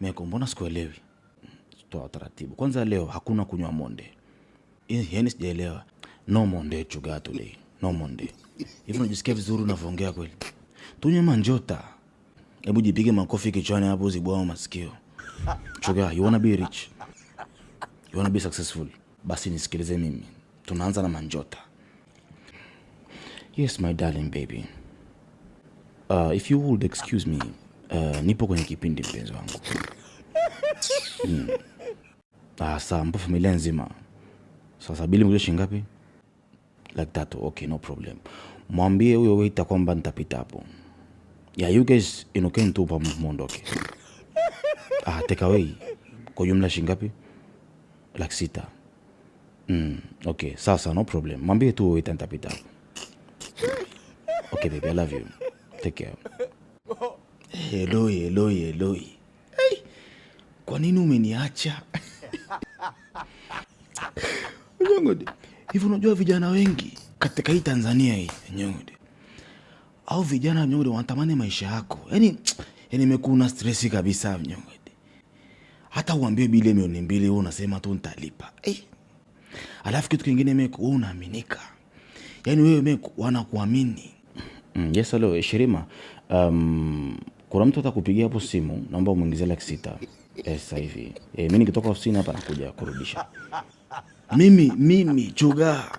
Meko, mbona sikuelewi? Toa taratibu. Kwanza leo hakuna kunywa monde. Yaani sijaelewa. No monde chuga today. No monde. Hivi unajisikia vizuri unavyoongea kweli? Tunywe manjota. Hebu jipige makofi kichwani hapo uzibwao masikio. Chuga, you wanna be rich? You wanna be successful? Basi nisikilize mimi. Tunaanza na manjota. Yes, my darling baby. If you would excuse me, nipo kwenye kipindi mpenzi wangu. Sasa mpo familia nzima. Sasa bili mkuja shingapi? Like that, okay, no problem. Mwambie huyo waiter kwamba nitapita hapo. Yeah, you guys inokeni tu pa muondoke. Take away. Kwa jumla shingapi? Like 6. Okay, sasa no problem. Mwambie tu waiter nitapita hapo. Okay baby, I love you. Take care. Hello. Hey, kwa nini umeniacha? Nyongode, hivi unajua vijana wengi katika hii Tanzania hii, Nyongode. Au vijana Nyongode wanatamani maisha yako. Yaani imekuwa stress kabisa Nyongode. Hata uambie bile milioni 2 wewe unasema tu nitalipa. Alafu kitu kingine Meko, wewe unaaminika. Yaani wewe Meko wanakuamini. Yes, hello, Shirima. Kuna mtu atakupigia hapo simu, naomba umuingizie like 6. Sasa hivi. Mimi nikitoka ofisini hapa nakuja kurudisha. Mimi chuga.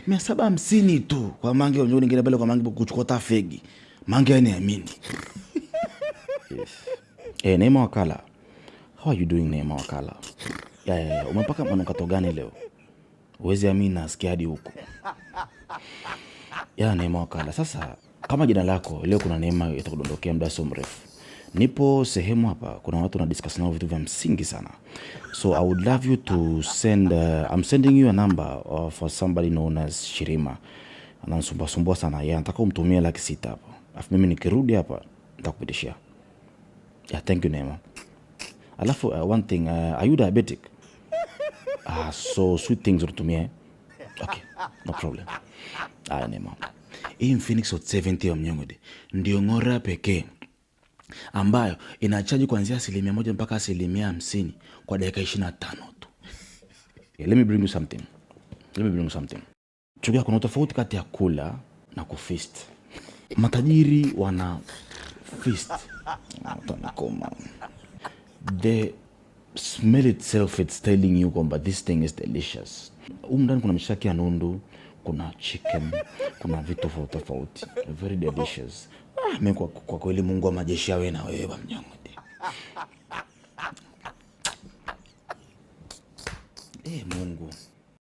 750 tu kwa mange unyo nyingine bale kwa mange kuchukua fegi. Mange aniamini. Yes. Neema Wakala. How are you doing Neema Wakala? Yeah. Umepaka manukato gani leo? Uwezi amini nasikia hadi huko. Neema Wakala. Sasa kama jina lako leo kuna neema itakudondokea muda so mrefu. Nipo sehemu hapa kuna watu na discuss nao vitu vya msingi sana. So I would love you to send I'm sending you a number for somebody known as Shirima. Ananisumbua sana. Nataka umtumie like 6 hapo. Alafu mimi nikirudi hapa nitakupitishia. Thank you Neema. Alafu one thing, are you diabetic? So sweet things unatumia. Okay, no problem. Neema. Hii Phoenix Hot 70 ya Nyongode ndio ng'ora pekee ambayo inachaji kuanzia 1% mpaka 50% kwa dakika 25 tu. Let me bring you something. Chukia kuna tofauti kati ya kula na kufeast. Matajiri wana feast. The smell itself, it's telling you kwamba this thing is delicious. Ndani kuna mishaki ya nundu, kuna chicken, kuna vitu tofauti. Very delicious. Mimi kwa kweli Mungu wa majeshi awe na wewe Nyongode. Mungu.